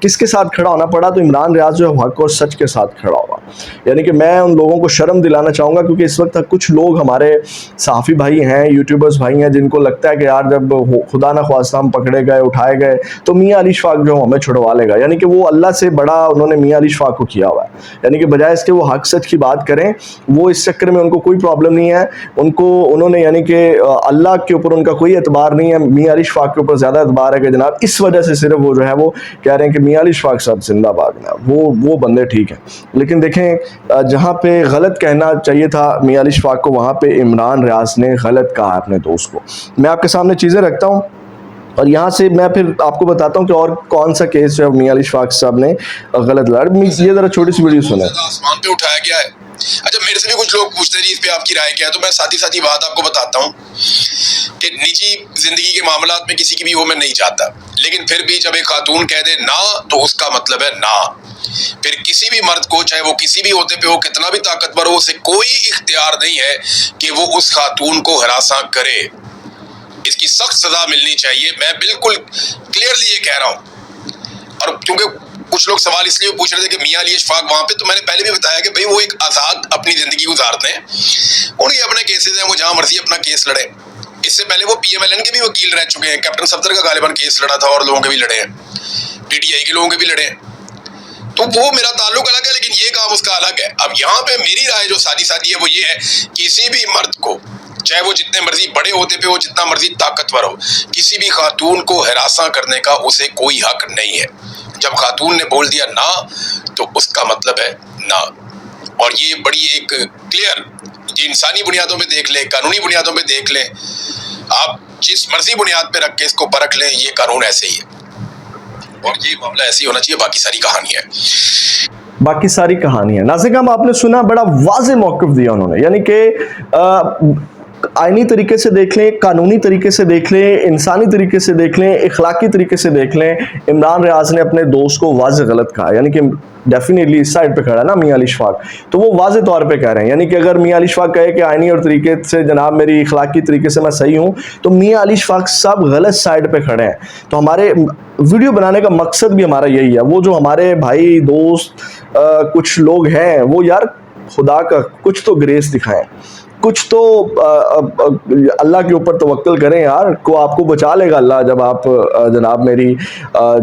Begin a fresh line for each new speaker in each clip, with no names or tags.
کس کے ساتھ کھڑا ہونا پڑا, تو عمران ریاض جو ہے حق اور سچ کے ساتھ کھڑا ہوا. یعنی کہ میں ان لوگوں کو شرم دلانا چاہوں گا, کیونکہ اس وقت کچھ لوگ ہمارے صحافی بھائی ہیں, یوٹیوبرز بھائی ہیں, جن کو لگتا ہے کہ یار جب خدا نہ خواستہ ہم پکڑے گئے, اٹھائے گئے, تو میاں علی اشفاق جو ہمیں چھڑوا لے گا. یعنی کہ وہ اللہ سے بڑا انہوں نے میاں علی اشفاق کو کیا ہوا ہے. یعنی کہ بجائے اس کے وہ حق سچ کی بات کریں, وہ اس چکر میں ان کو کوئی پرابلم نہیں ہے. انہوں نے یعنی کہ اللہ کے اوپر ان کا کوئی اعتبار نہیں ہے, میاں علی اشفاق کے اوپر زیادہ اعتبار ہے کہ جناب اس وجہ سے صرف وہ جو ہے وہ کہہ رہے ہیں کہ میاں علی اشفاق صاحب زندہ باد میں, وہ بندے ٹھیک ہیں. لیکن دیکھیں جہاں پہ غلط کہنا چاہیے تھا میاں علی اشفاق کو, وہاں پہ عمران ریاض نے غلط کہا اپنے دوست کو. میں آپ کے سامنے چیزیں رکھتا ہوں اور یہاں سے میں پھر آپ کو بتاتا ہوں کہ اور کون سا کیس جو ہے میاں علی اشفاق صاحب نے غلط لڑا. یہ ذرا چھوٹی سی ویڈیو سنیں.
آسمان پہ اٹھایا گیا ہے. اچھا میرے سے بھی کچھ لوگ پوچھتے ہیں اس پہ آپ کی رائے کیا ہے, تو میں ساتھی بات آپ کو بتاتا ہوں کہ نجی زندگی کے معاملات میں کسی کی بھی وہ میں نہیں چاہتا, لیکن پھر بھی جب ایک خاتون کہہ دے نا تو اس کا مطلب ہے نا. پھر کسی بھی مرد کو, چاہے وہ کسی بھی عہدے پہ ہو, کتنا بھی طاقتور ہو, اسے کوئی اختیار نہیں ہے کہ وہ اس خاتون کو ہراساں کرے. اس کی سخت سزا ملنی چاہیے. میں بالکل کلیئرلی یہ کہہ رہا ہوں. اور کیونکہ کچھ لوگ سوال اس لیے پوچھ رہے تھے کہ میاں علی اشفاق وہاں پہ, تو میں نے پہلے بھی بتایا کہ بھائی وہ ایک آزاد اپنی زندگی گزارتے ہیں, انہیں اپنے کیسز ہیں, وہ جہاں مرضی اپنا کیس لڑے. اس سے پہلے وہ پی ایم ایل این کے بھی وکیل رہ چکے ہیں, کیپٹن صفدر کا غالباً کیس لڑا تھا, اور لوگوں کے بھی لڑے ہیں, پی ٹی آئی کے لوگوں کے بھی لڑے ہیں. تو وہ میرا تعلق الگ ہے, لیکن یہ کام اس کا الگ ہے. اب یہاں پہ میری رائے جو ساتھی ہے وہ یہ ہے, کسی بھی مرد کو, چاہے وہ جتنے مرضی بڑے ہوتے پہ ہو, جتنا مرضی طاقتور ہو, کسی بھی خاتون کو ہراساں کرنے کا اسے کوئی حق نہیں ہے. جب خاتون نے بول دیا نا تو اس کا مطلب ہے نا. اور یہ بڑی ایک کلیئر, یہ انسانی بنیادوں پہ دیکھ لیں, قانونی بنیادوں پہ دیکھ لیں, آپ جس مرضی بنیاد پہ رکھ کے اس کو پرکھ لیں, یہ قانون ایسے ہی ہے اور یہ معاملہ ایسے ہی ہونا چاہیے. باقی ساری
کہانی ہے. ناظرین آپ نے سنا, بڑا واضح موقف دیا انہوں نے. یعنی کہ آئینی طریقے سے دیکھ لیں, قانونی طریقے سے دیکھ لیں, انسانی طریقے سے دیکھ لیں, اخلاقی طریقے سے دیکھ لیں, عمران ریاض نے اپنے دوست کو واضح غلط کہا. یعنی کہ ڈیفینیٹلی اس سائڈ پہ کھڑا ہے نا میاں علی اشفاق, تو وہ واضح طور پہ کہہ رہے ہیں. یعنی کہ اگر میاں علی اشفاق کہے کہ آئینی اور طریقے سے جناب میری اخلاقی طریقے سے میں صحیح ہوں, تو میاں علی اشفاق صاحب غلط سائڈ پہ کھڑے ہیں. تو ہمارے ویڈیو بنانے کا مقصد بھی ہمارا یہی ہے. وہ جو ہمارے بھائی دوست کچھ لوگ ہیں, وہ یار خدا کا کچھ تو گریس دکھائیں, کچھ تو اللہ کے اوپر توکل کریں یار, کو آپ کو بچا لے گا اللہ. جب آپ جناب میری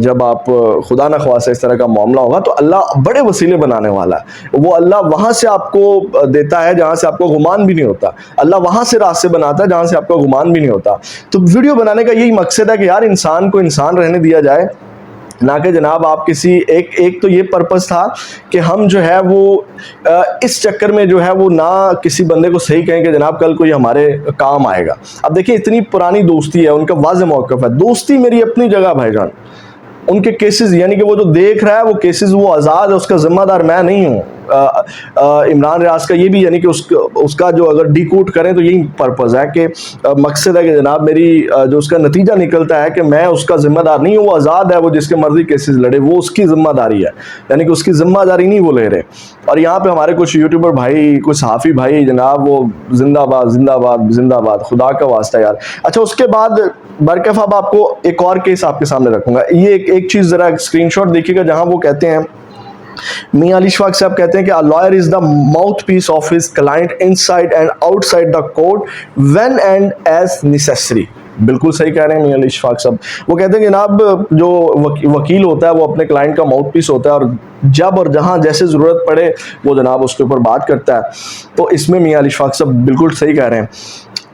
جب آپ خدا نہ خواستہ اس طرح کا معاملہ ہوگا, تو اللہ بڑے وسیلے بنانے والا ہے. وہ اللہ وہاں سے آپ کو دیتا ہے جہاں سے آپ کو گمان بھی نہیں ہوتا. اللہ وہاں سے راستے بناتا ہے جہاں سے آپ کو گمان بھی نہیں ہوتا. تو ویڈیو بنانے کا یہی مقصد ہے کہ یار انسان کو انسان رہنے دیا جائے, نہ کہ جناب آپ کسی ایک تو یہ پرپس تھا کہ ہم جو ہے وہ اس چکر میں جو ہے وہ نہ کسی بندے کو صحیح کہیں کہ جناب کل کوئی ہمارے کام آئے گا. اب دیکھیں اتنی پرانی دوستی ہے, ان کا واضح موقف ہے. دوستی میری اپنی جگہ بھائی جان, ان کے کیسز یعنی کہ وہ جو دیکھ رہا ہے وہ کیسز وہ آزاد ہے, اس کا ذمہ دار میں نہیں ہوں. عمران ریاض کا یہ بھی یعنی کہ اس کا جو اگر ڈی کوٹ کریں تو یہی پرپز ہے کہ مقصد ہے کہ جناب میری جو اس کا نتیجہ نکلتا ہے کہ میں اس کا ذمہ دار نہیں ہوں, وہ آزاد ہے, وہ جس کے مرضی کیسز لڑے, وہ اس کی ذمہ داری ہے. یعنی کہ اس کی ذمہ داری نہیں وہ لے رہے. اور یہاں پہ ہمارے کچھ یوٹیوبر بھائی, کچھ صحافی بھائی جناب وہ زندہ باد زندہ باد زندہ باد, خدا کا واسطہ یار. اچھا اس کے بعد برکف اب آپ کو ایک اور کیس آپ کے سامنے رکھوں گا. یہ ایک چیز ذرا اسکرین شاٹ دیکھیے گا, جہاں وہ کہتے ہیں, میاں علی اشفاق صاحب کہتے ہیں کہ a lawyer is the mouthpiece of his client inside and outside the court when and as necessary. بالکل صحیح کہہ رہے ہیں میاں علی اشفاق صاحب. وہ کہتے ہیں کہ جناب جو وکیل ہوتا ہے وہ اپنے کلائنٹ کا ماؤتھ پیس ہوتا ہے, اور جب اور جہاں جیسے ضرورت پڑے وہ جناب اس کے اوپر بات کرتا ہے. تو اس میں میاں علی اشفاق صاحب بالکل صحیح کہہ رہے ہیں.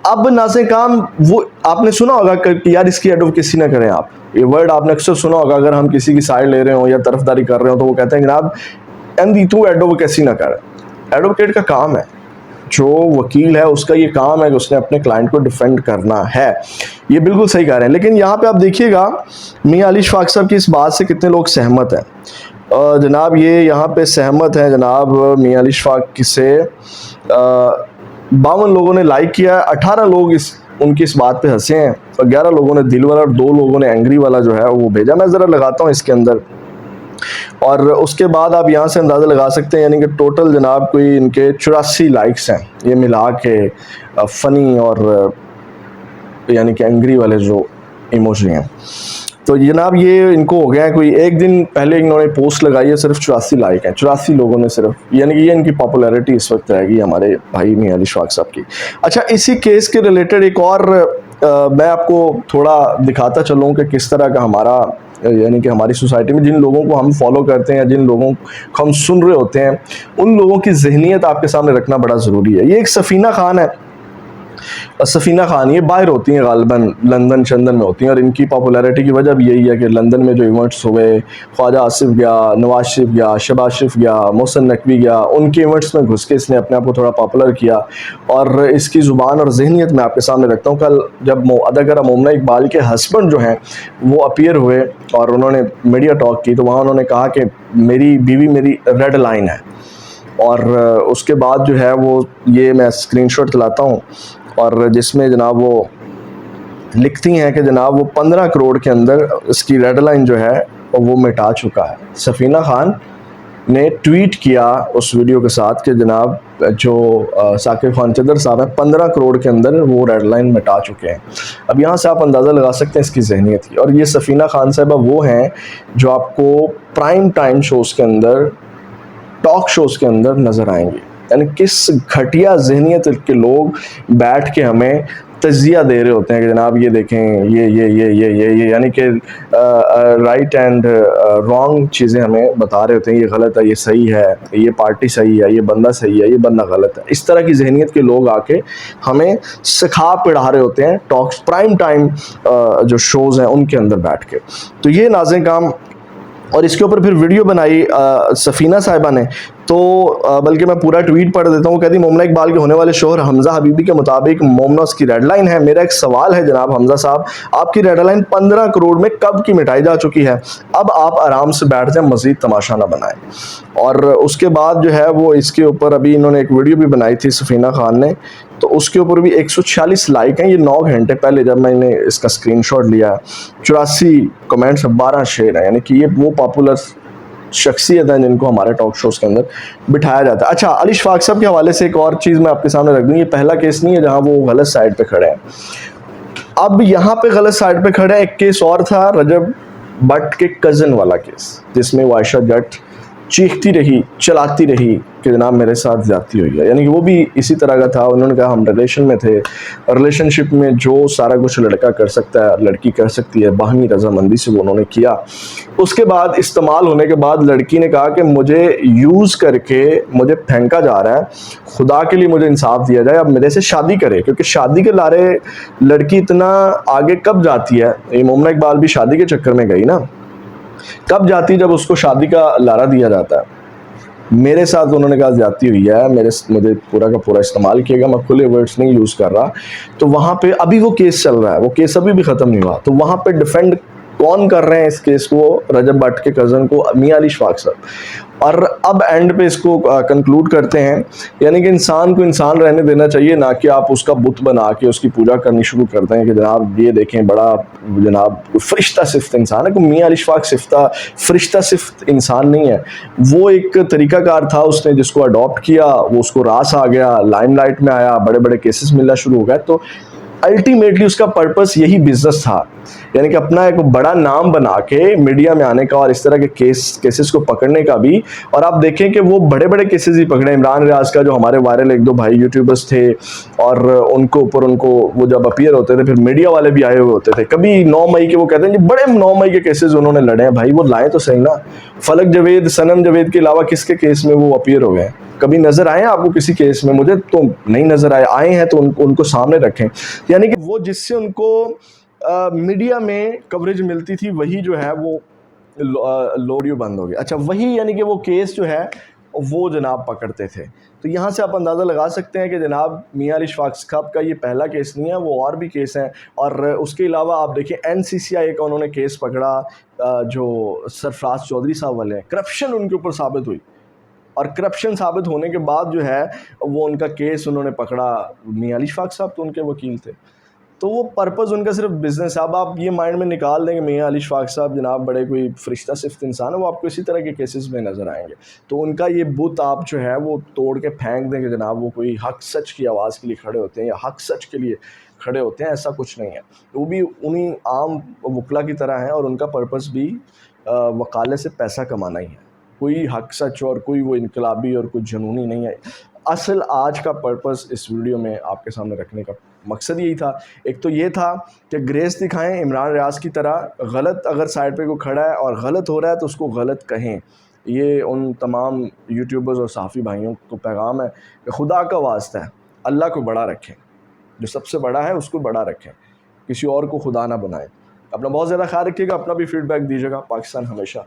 اب ناظرین کام, وہ آپ نے سنا ہوگا کہ یار اس کی ایڈوکیسی نہ کریں. آپ یہ ورڈ آپ نے اکثر سنا ہوگا, اگر ہم کسی کی سائڈ لے رہے ہوں یا طرفداری کر رہے ہوں تو وہ کہتے ہیں جناب تو ایڈوکیسی نہ کر. ایڈوکیٹ کا کام ہے, جو وکیل ہے اس کا یہ کام ہے کہ اس نے اپنے کلائنٹ کو ڈیفینڈ کرنا ہے. یہ بالکل صحیح کہہ رہے ہیں. لیکن یہاں پہ آپ دیکھیے گا میاں علی اشفاق صاحب کی اس بات سے کتنے لوگ سہمت ہیں. جناب یہ یہاں پہ سہمت ہیں جناب میاں علی اشفاق سے 52 لوگوں نے لائک کیا ہے, 18 لوگ ان کی اس بات پہ ہنسے ہیں, اور 11 لوگوں نے دل والا اور 2 لوگوں نے اینگری والا جو ہے وہ بھیجا. میں ذرا لگاتا ہوں اس کے اندر, اور اس کے بعد آپ یہاں سے اندازہ لگا سکتے ہیں. یعنی کہ ٹوٹل جناب کوئی ان کے 84 لائکس ہیں, یہ ملا کے فنی اور یعنی کہ اینگری والے جو ایموجی ہیں. تو جناب یہ ان کو ہو گیا ہے کوئی ایک دن پہلے انہوں نے پوسٹ لگائی ہے, صرف 84 لائک ہیں, 84 لوگوں نے صرف, یعنی کہ یہ ان کی پاپولیرٹی اس وقت رہ گئی ہمارے بھائی میاں علی اشفاق صاحب کی. اچھا اسی کیس کے ریلیٹڈ ایک اور میں آپ کو تھوڑا دکھاتا چلوں کہ کس طرح کا ہمارا یعنی کہ ہماری سوسائٹی میں جن لوگوں کو ہم فالو کرتے ہیں, جن لوگوں کو ہم سن رہے ہوتے ہیں, ان لوگوں کی ذہنیت آپ کے سامنے رکھنا بڑا ضروری ہے. یہ ایک سفینہ خان ہے, سفینہ خان یہ باہر ہوتی ہیں غالباً لندن شندن میں ہوتی ہیں, اور ان کی پاپولیرٹی کی وجہ بھی یہی ہے کہ لندن میں جو ایونٹس ہوئے, خواجہ آصف گیا, نواز شریف گیا, شہباز شریف گیا, محسن نقوی گیا, ان کے ایونٹس میں گھس کے اس نے اپنے آپ کو تھوڑا پاپولر کیا. اور اس کی زبان اور ذہنیت میں آپ کے سامنے رکھتا ہوں. کل جب اداکارہ مومنہ اقبال کے ہسبینڈ جو ہیں وہ اپیئر ہوئے اور انہوں نے میڈیا ٹاک کی, تو وہاں انہوں نے کہا کہ میری بیوی میری ریڈ لائن ہے. اور اس کے بعد جو ہے وہ یہ میں اسکرین شاٹ چلاتا ہوں, اور جس میں جناب وہ لکھتی ہیں کہ جناب وہ 15 کروڑ کے اندر اس کی ریڈ لائن جو ہے وہ مٹا چکا ہے. سفینہ خان نے ٹویٹ کیا اس ویڈیو کے ساتھ کہ جناب جو ثاقب خان چدر صاحب ہیں 15 کروڑ کے اندر وہ ریڈ لائن مٹا چکے ہیں. اب یہاں سے آپ اندازہ لگا سکتے ہیں اس کی ذہنیت کی. اور یہ سفینہ خان صاحبہ وہ ہیں جو آپ کو پرائم ٹائم شوز کے اندر, ٹاک شوز کے اندر نظر آئیں گے. یعنی کس گھٹیا ذہنیت کے لوگ بیٹھ کے ہمیں تجزیہ دے رہے ہوتے ہیں کہ جناب یہ دیکھیں یہ یعنی کہ رائٹ اینڈ رانگ چیزیں ہمیں بتا رہے ہوتے ہیں, یہ غلط ہے, یہ صحیح ہے, یہ پارٹی صحیح ہے, یہ بندہ صحیح ہے, یہ بندہ غلط ہے. اس طرح کی ذہنیت کے لوگ آ کے ہمیں سکھا پڑھا رہے ہوتے ہیں ٹاکس پرائم ٹائم جو شوز ہیں ان کے اندر بیٹھ کے. تو یہ نازیں کام, اور اس کے اوپر پھر ویڈیو بنائی سفینہ صاحبہ نے. تو بلکہ میں پورا ٹویٹ پڑھ دیتا ہوں. وہ کہتی مومنہ اقبال کے ہونے والے شوہر حمزہ حبیبی کے مطابق مومنہ اس کی ریڈ لائن ہے. میرا ایک سوال ہے جناب حمزہ صاحب, آپ کی ریڈ لائن 15 کروڑ میں کب کی مٹائی جا چکی ہے؟ اب آپ آرام سے بیٹھ جائیں, مزید تماشا نہ بنائیں. اور اس کے بعد جو ہے وہ اس کے اوپر ابھی انہوں نے ایک ویڈیو بھی بنائی تھی سفینہ خان نے, تو اس کے اوپر بھی 146 لائک ہیں. یہ 9 گھنٹے پہلے جب میں نے اس کا اسکرین شاٹ لیا, 84 کمنٹس, 12 شیئر ہیں. یعنی کہ یہ وہ پاپولر شخصیت ہیں جن کو ہمارے ٹاک شوز کے اندر بٹھایا جاتا ہے. اچھا علی اشفاق صاحب کے حوالے سے ایک اور چیز میں آپ کے سامنے رکھ دوں. یہ پہلا کیس نہیں ہے جہاں وہ غلط سائڈ پہ کھڑے ہیں. اب یہاں پہ غلط سائڈ پہ کھڑے ہیں. ایک کیس اور تھا رجب بٹ کے کزن والا کیس, جس میں عائشہ جٹ چیختی رہی, چلاتی رہی کہ جناب میرے ساتھ زیادتی ہوئی ہے. یعنی کہ وہ بھی اسی طرح کا تھا. انہوں نے کہا ہم ریلیشن میں تھے, ریلیشن شپ میں جو سارا کچھ لڑکا کر سکتا ہے لڑکی کر سکتی ہے, باہمی رضامندی سے وہ انہوں نے کیا. اس کے بعد استعمال ہونے کے بعد لڑکی نے کہا کہ مجھے یوز کر کے مجھے پھینکا جا رہا ہے, خدا کے لیے مجھے انصاف دیا جائے, اب میرے سے شادی کرے. کیونکہ شادی کے لارے لڑکی اتنا آگے کب جاتی ہے؟ یہ مومنہ اقبال بھی شادی کے چکر میں گئی نا, کب جاتی جب اس کو شادی کا لارا دیا جاتا ہے. میرے ساتھ انہوں نے کہا زیادتی ہوئی ہے, مجھے پورا کا پورا استعمال کیے گا, میں کھلے ورڈز نہیں یوز کر رہا. تو وہاں پہ ابھی وہ کیس چل رہا ہے, وہ کیس ابھی بھی ختم نہیں ہوا. تو وہاں پہ ڈیفینڈ کون کر رہے ہیں اس کیس کو؟ رجب بٹ کے کزن کو, میاں علی اشفاق صاحب. اور اب اینڈ پہ اس کو کنکلوڈ کرتے ہیں, یعنی کہ انسان کو انسان رہنے دینا چاہیے, نہ کہ آپ اس کا بت بنا کے اس کی پوجا کرنی شروع کرتے ہیں کہ جناب یہ دیکھیں بڑا جناب فرشتہ صفت انسان ہے. میاں علی اشفاق فرشتہ صفت انسان نہیں ہے. وہ ایک طریقہ کار تھا, اس نے جس کو اڈاپٹ کیا, وہ اس کو راس آ گیا, لائم لائٹ میں آیا, بڑے بڑے کیسز ملنا شروع ہو گئے. تو الٹیمیٹلی اس کا پرپس یہی بزنس تھا, یعنی کہ اپنا ایک بڑا نام بنا کے میڈیا میں آنے کا اور اس طرح کے کیسز کو پکڑنے کا بھی. اور آپ دیکھیں کہ وہ بڑے بڑے کیسز ہی پکڑے. عمران ریاض کا جو ہمارے وائرل 1-2 بھائی یوٹیوبرز تھے, اور ان کو اوپر ان کو وہ جب اپیئر ہوتے تھے پھر میڈیا والے بھی آئے ہوئے ہوتے تھے. کبھی 9 مئی کے وہ کہتے ہیں کہ بڑے 9 مئی کے کیسز انہوں نے لڑے ہیں. بھائی وہ لائیں تو صحیح نا. فلک جاوید, صنم جاوید کے علاوہ کس کے کیس میں وہ اپیئر ہو گئے ہیں؟ کبھی نظر آئے ہیں آپ کو کسی کیس میں؟ مجھے تو نہیں نظر آئے ہیں. تو ان کو سامنے رکھیں. یعنی کہ وہ جس سے ان کو میڈیا میں کوریج ملتی تھی وہی جو ہے وہ لوڈیو بند ہو گیا. اچھا وہی یعنی کہ وہ کیس جو ہے وہ جناب پکڑتے تھے. تو یہاں سے آپ اندازہ لگا سکتے ہیں کہ جناب میاں علی اشفاق صاحب کا یہ پہلا کیس نہیں ہے, وہ اور بھی کیس ہیں. اور اس کے علاوہ آپ دیکھیں NCCI کا انہوں نے کیس پکڑا, جو سرفراز چودھری صاحب والے ہیں, کرپشن ان کے اوپر ثابت ہوئی, اور کرپشن ثابت ہونے کے بعد جو ہے وہ ان کا کیس انہوں نے پکڑا. میاں علی اشفاق صاحب تو ان کے وکیل تھے. تو وہ پرپز ان کا صرف بزنس ہے. اب آپ یہ مائنڈ میں نکال دیں کہ میاں علی شفاق صاحب جناب بڑے کوئی فرشتہ صفت انسان ہے, وہ آپ کو اسی طرح کے کیسز میں نظر آئیں گے. تو ان کا یہ بت آپ جو ہے وہ توڑ کے پھینک دیں کہ جناب وہ کوئی حق سچ کی آواز کے لیے کھڑے ہوتے ہیں یا حق سچ کے لیے کھڑے ہوتے ہیں, ایسا کچھ نہیں ہے. وہ بھی انہیں عام وکلا کی طرح ہیں اور ان کا پرپز بھی وکالے سے پیسہ کمانا ہی ہے. کوئی حق سچ اور کوئی وہ انقلابی اور کوئی جنونی نہیں ہے. اصل آج کا پرپز اس ویڈیو میں آپ کے سامنے رکھنے کا مقصد یہی تھا. ایک تو یہ تھا کہ گریس دکھائیں عمران ریاض کی طرح, غلط اگر سائڈ پہ کوئی کھڑا ہے اور غلط ہو رہا ہے تو اس کو غلط کہیں. یہ ان تمام یوٹیوبرز اور صحافی بھائیوں کو پیغام ہے کہ خدا کا واسطہ ہے اللہ کو بڑا رکھیں, جو سب سے بڑا ہے اس کو بڑا رکھیں, کسی اور کو خدا نہ بنائیں. اپنا بہت زیادہ خیال رکھیے گا, اپنا بھی فیڈ بیک دیجیے گا. پاکستان ہمیشہ